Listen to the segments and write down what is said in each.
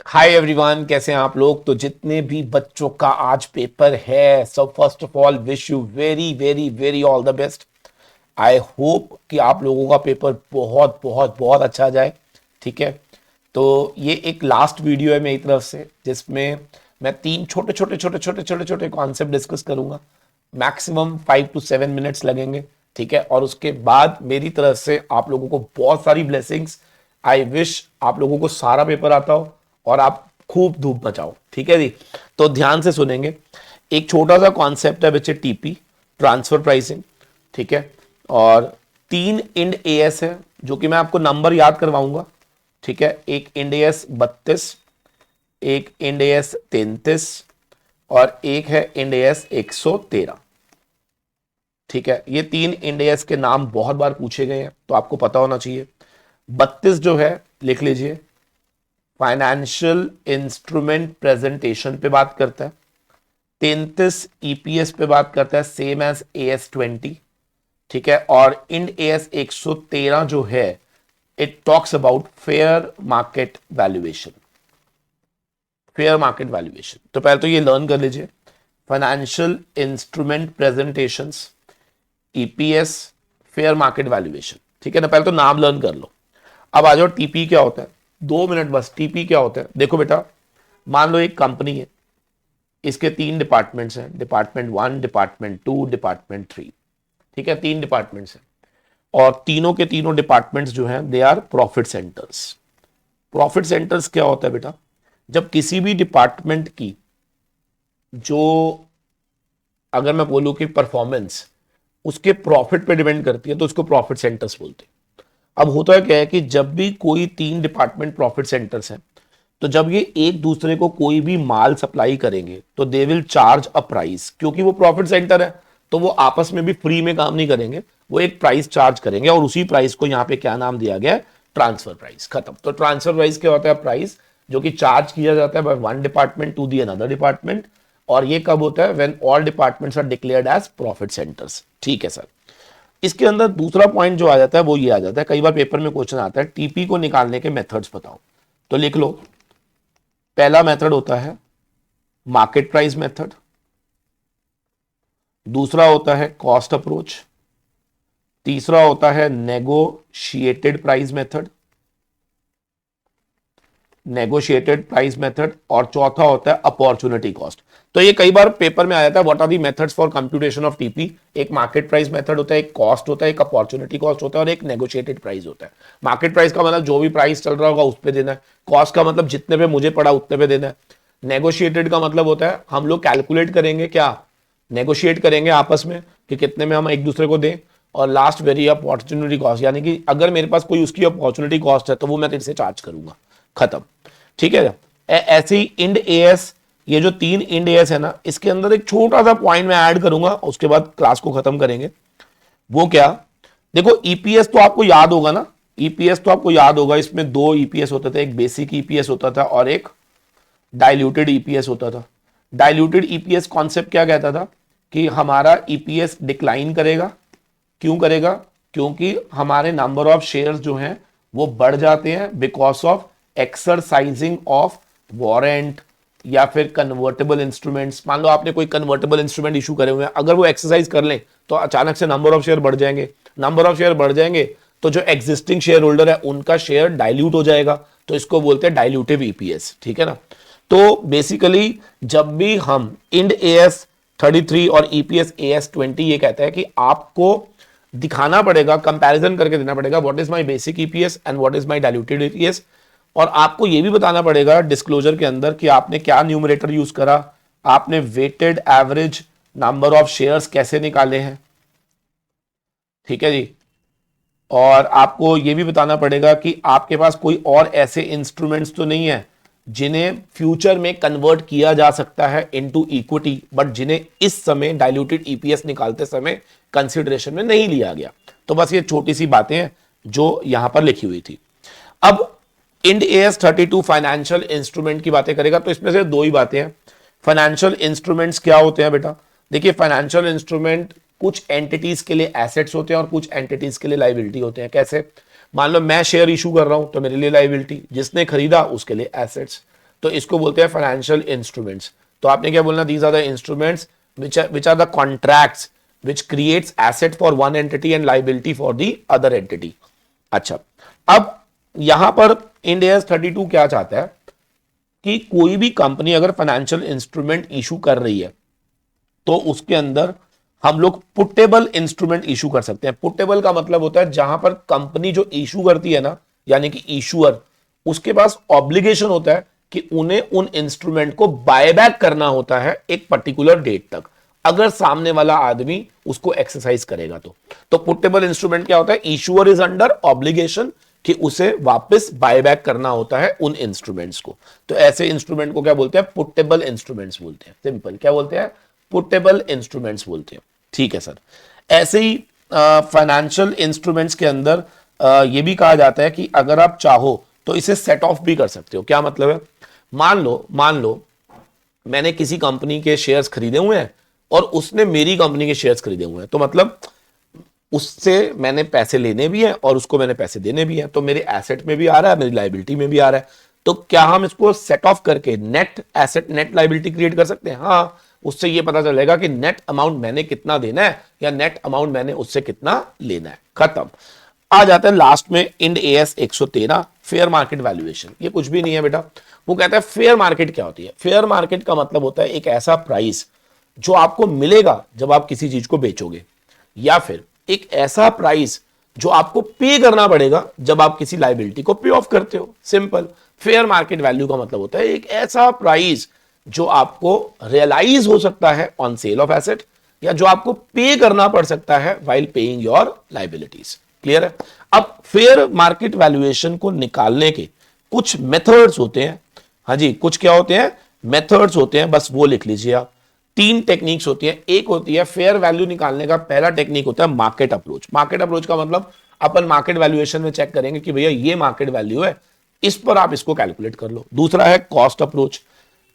Hi everyone, कैसे हैं आप लोग। तो जितने भी बच्चों का आज पेपर है, so first of all wish you very very very all the best. I hope कि आप लोगों का पेपर बहुत बहुत बहुत अच्छा जाए। ठीक है, तो ये एक लास्ट वीडियो है मेरी तरफ से जिसमें मैं तीन छोटे छोटे छोटे छोटे छोटे छोटे कॉन्सेप्ट डिस्कस करूंगा। मैक्सिमम 5 to 7 मिनट्स लगेंगे। ठीक है, और उसके बाद मेरी तरफ से आप लोगों को बहुत सारी ब्लेसिंग्स। आई विश आप लोगों को सारा पेपर आता हो और आप खूब धूप मचाओ। ठीक है जी, तो ध्यान से सुनेंगे। एक छोटा सा कॉन्सेप्ट है बच्चे, टीपी, ट्रांसफर प्राइसिंग। ठीक है, और 3 IND AS है जो कि मैं आपको नंबर याद करवाऊंगा। ठीक है, एक IND AS 32, एक IND AS 33 और एक है IND AS 113। ठीक है, ये 3 IND AS के नाम बहुत बार पूछे गए हैं तो आपको पता होना चाहिए। 32 जो है लिख लीजिए, फाइनेंशियल इंस्ट्रूमेंट प्रेजेंटेशन पे बात करता है। 33 EPS पे बात करता है, सेम एज AS 20। ठीक है, और IND AS 113 जो है, it talks about fair market valuation. Fair market valuation, तो पहले तो ये लर्न कर लीजिए। Financial instrument presentations, EPS, fair market valuation. ठीक है ना, पहले तो नाम लर्न कर लो। अब आ जाओ, टीपी क्या होता है। 2 मिनट बस। टीपी क्या होता है, देखो बेटा, मान लो एक कंपनी है, इसके 3 डिपार्टमेंट्स हैं, डिपार्टमेंट 1, डिपार्टमेंट 2, डिपार्टमेंट 3। ठीक है, 3 डिपार्टमेंट्स हैं और तीनों के तीनों डिपार्टमेंट्स जो हैं they are profit centres. Profit centres क्या होता है बेटा, जब किसी भी डिपार्टमेंट की जो, अगर मैं बोलूं कि परफॉर्मेंस उसके प्रॉफिट पे डिपेंड करती है तो उसको प्रॉफिट सेंटर्स बोलते हैं। अब होता है क्या है कि जब भी कोई 3 डिपार्टमेंट प्रॉफिट सेंटर्स हैं, तो जब ये एक दूसरे को कोई भी माल सप्लाई करेंगे तो they will charge a price. क्योंकि वो प्रॉफिट सेंटर है तो वो आपस में भी फ्री में काम नहीं करेंगे, वो एक प्राइस चार्ज करेंगे और उसी प्राइस को यहां पे क्या नाम दिया गया है, ट्रांसफर प्राइस। खत्म। तो ट्रांसफर प्राइस क्या होता है, प्राइस जो कि चार्ज किया जाता है by one department to the another department. और ये कब होता है, when all departments are declared as profit centres. ठीक है सर। इसके अंदर दूसरा पॉइंट जो आ जाता है वो ये आ जाता है, कई बार पेपर में क्वेश्चन आता है टीपी को निकालने के मेथड्स बताओ। तो लिख लो, पहला मेथड होता है मार्केट प्राइस मेथड, दूसरा होता है कॉस्ट अप्रोच, तीसरा होता है negotiated price method, negotiated price method, और चौथा होता है अपॉर्चुनिटी कॉस्ट। तो ये कई बार पेपर में आ जाता है, what are the methods for computation of TP. एक मार्केट प्राइस मेथड होता है, एक कॉस्ट होता है, एक अपॉर्चुनिटी कॉस्ट होता है और एक नेगोशिएटेड प्राइस होता है। मार्केट प्राइस का मतलब जो भी प्राइस चल रहा होगा उस पर देना है। कॉस्ट का मतलब जितने पे मुझे पड़ा उतने पे देना है। नेगोशिएटेड का मतलब होता है हम लोग कैलकुलेट करेंगे, क्या नेगोशिएट करेंगे आपस में कि कितने में हम एक दूसरे को दें। और लास्ट वेरी अपॉर्चुनिटी कॉस्ट, यानी कि अगर मेरे पास कोई उसकी अपॉर्चुनिटी कॉस्ट है तो वो मैं तेरे से चार्ज करूंगा। खत्म। ठीक है, ऐसे ही IND AS, ये जो 3 IND AS है ना, इसके अंदर एक छोटा सा पॉइंट मैं ऐड करूंगा, उसके बाद क्लास को खत्म करेंगे। वो क्या, देखो EPS तो आपको याद होगा ना, EPS तो आपको याद होगा। इसमें 2 EPS होते थे, एक बेसिक EPS होता था और एक डाइल्यूटेड EPS होता था। डाइल्यूटेड EPS कॉन्सेप्ट क्या कहता था कि हमारा EPS डिक्लाइन करेगा। क्यों करेगा, क्योंकि हमारे नंबर ऑफ शेयर्स जो हैं वो बढ़ जाते हैं because of exercising of warrant या फिर कन्वर्टेबल इंस्ट्रूमेंट्स। मान लो आपने कोई कन्वर्टेबल इंस्ट्रूमेंट इशू करे हुए हैं, अगर वो एक्सरसाइज कर लें तो अचानक से नंबर ऑफ शेयर बढ़ जाएंगे। नंबर ऑफ शेयर बढ़ जाएंगे तो जो एग्जिस्टिंग शेयर होल्डर है उनका शेयर डाइल्यूट हो जाएगा, तो इसको बोलते हैं डाइल्यूटिव EPS। ठीक है ना। तो बेसिकली जब भी हम IND AS 33 और EPS AS 20 ये कहता है कि आपको दिखाना पड़ेगा, कंपैरिजन करके देना पड़ेगा, what is my basic EPS and what is my diluted EPS। और आपको यह भी बताना पड़ेगा डिस्क्लोजर के अंदर कि आपने क्या न्यूमरेटर यूज करा, आपने weighted average number of shares कैसे निकाले हैं। ठीक है जी। और आपको यह भी बताना पड़ेगा कि आपके पास कोई और ऐसे इंस्ट्रूमेंट्स तो नहीं है जिन्हें फ्यूचर में कन्वर्ट किया जा सकता है इनटू इक्विटी, बट जिन्हें इस समय डाइल्यूटेड EPS निकालते समय कंसिडरेशन में नहीं लिया गया। तो बस ये छोटी सी बातें हैं जो यहां पर लिखी हुई थी। अब IND AS 32 फाइनेंशियल इंस्ट्रूमेंट की बातें करेगा, तो इसमें से दो ही बातें हैं। फाइनेंशियल इंस्ट्रूमेंट्स क्या होते हैं बेटा, देखिए फाइनेंशियल इंस्ट्रूमेंट कुछ एंटिटीज के लिए एसेट्स होते हैं और कुछ एंटिटीज के लिए लाइबिलिटी होते हैं। कैसे, मान लो मैं शेयर इशू कर रहा हूं तो मेरे लिए लाइबिलिटी, जिसने खरीदा उसके लिए एसेट्स। तो इसको बोलते हैं फाइनेंशियल इंस्ट्रूमेंट्स। तो आपने क्या बोलना, these are the instruments which are the contracts which creates asset for one entity and liability for the other entity। अच्छा, अब यहां पर इंड AS 32 क्या चाहता है कि कोई भी कंपनी अगर फाइनेंशियल इंस्ट्रूमेंट इशू कर रही है तो उसके अंदर हम लोग पुटेबल इंस्ट्रूमेंट इशू कर सकते हैं। पुटेबल का मतलब होता है जहां पर कंपनी जो इशू करती है ना, यानी कि इशूअर, उसके पास ऑब्लिगेशन होता है कि उन्हें उन इंस्ट्रूमेंट को बायबैक करना होता है एक पर्टिकुलर डेट तक, अगर सामने वाला आदमी उसको एक्सरसाइज करेगा तो पुटेबल इंस्ट्रूमेंट क्या होता है, इशूअर इज अंडर ऑब्लिगेशन कि उसे वापस बायबैक करना होता है उन इंस्ट्रूमेंट्स को। तो ऐसे इंस्ट्रूमेंट को क्या बोलते हैं, पुटेबल इंस्ट्रूमेंट्स बोलते हैं। सिंपल क्या बोलते हैं, पुटेबल इंस्ट्रूमेंट्स बोलते हैं। ठीक है सर। ऐसे ही फाइनेंशियल इंस्ट्रूमेंट्स के अंदर ये भी कहा जाता है कि अगर आप चाहो तो इसे सेट ऑफ भी कर सकते हो। क्या मतलब है, मान लो मैंने किसी कंपनी के शेयर्स खरीदे हुए हैं और उसने मेरी कंपनी के शेयर्स खरीदे हुए हैं, तो मतलब उससे मैंने पैसे लेने भी हैं और उसको मैंने पैसे देने भी हैं, तो मेरे एसेट में भी आ रहा है, मेरी लाइबिलिटी में भी आ रहा है। तो क्या हम इसको सेट ऑफ करके net asset net liability create कर सकते हैं? हाँ, उससे ये पता चलेगा कि नेट अमाउंट मैंने कितना देना है या नेट अमाउंट मैंने उससे कितना लेना है। खत्म। आ जाता है लास्ट में Ind AS 113 fair market valuation. ये कुछ भी नहीं है बेटा, वो कहता है फेयर मार्केट क्या होती है। फेयर मार्केट का मतलब होता है एक ऐसा प्राइस जो आपको मिलेगा जब आप किसी चीज को बेचोगे, या फिर एक ऐसा प्राइस जो आपको पे करना पड़ेगा जब आप किसी लाइबिलिटी को पे ऑफ करते हो। सिंपल। फेयर मार्केट वैल्यू का मतलब होता है एक ऐसा प्राइस जो आपको रियलाइज हो सकता है ऑन सेल ऑफ एसेट, या जो आपको पे करना पड़ सकता है while paying your liabilities. Clear है? अब फेयर मार्केट वैल्यूएशन को निकालने के कुछ मेथड्स होते हैं। हाँ जी, कुछ क्या होते हैं, मेथड्स होते हैं, बस वो लिख लीजिए आप। 3 टेक्निक्स होती हैं। एक होती है फेयर वैल्यू निकालने का पहला टेक्निक होता है मार्केट अप्रोच। मार्केट अप्रोच का मतलब अपन मार्केट वैल्यूएशन में चेक करेंगे कि भैया ये मार्केट वैल्यू है, इस पर आप इसको कैलकुलेट कर लो। दूसरा है कॉस्ट अप्रोच।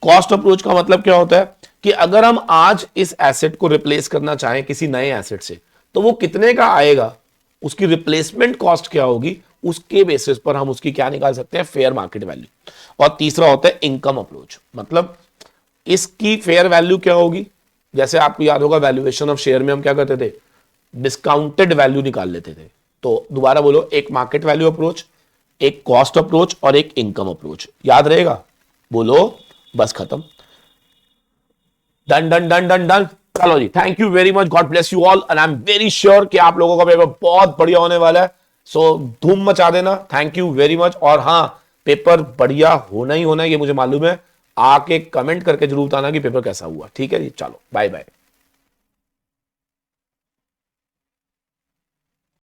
कॉस्ट अप्रोच का मतलब क्या होता है कि अगर हम आज इस एसेट को रिप्लेस करना चाहें किसी नए एसेट से, तो वो कितने का आएगा, उसकी रिप्लेसमेंट कॉस्ट क्या होगी, उसके बेसिस पर हम उसकी क्या निकाल सकते हैं, फेयर मार्केट वैल्यू। और तीसरा होता है इनकम अप्रोच, मतलब इसकी फेयर वैल्यू क्या होगी। जैसे आपको याद होगा वैल्यूएशन ऑफ शेयर में हम क्या करते थे, डिस्काउंटेड वैल्यू निकाल लेते थे। तो दोबारा बोलो, एक मार्केट वैल्यू अप्रोच, एक कॉस्ट अप्रोच और एक इनकम अप्रोच। याद रहेगा? बोलो, बस खत्म। Done done done done done. चलो जी, thank you very much, God bless you all, and I am very sure कि आप लोगों का पेपर बहुत बढ़िया होने वाला है। सो धूम मचा देना। Thank you very much. और हाँ, पेपर बढ़िया होना ही होना है, ये मुझे मालूम है। आके कमेंट करके जरूर बताना कि पेपर कैसा हुआ। ठीक है जी, चलो बाय बाय।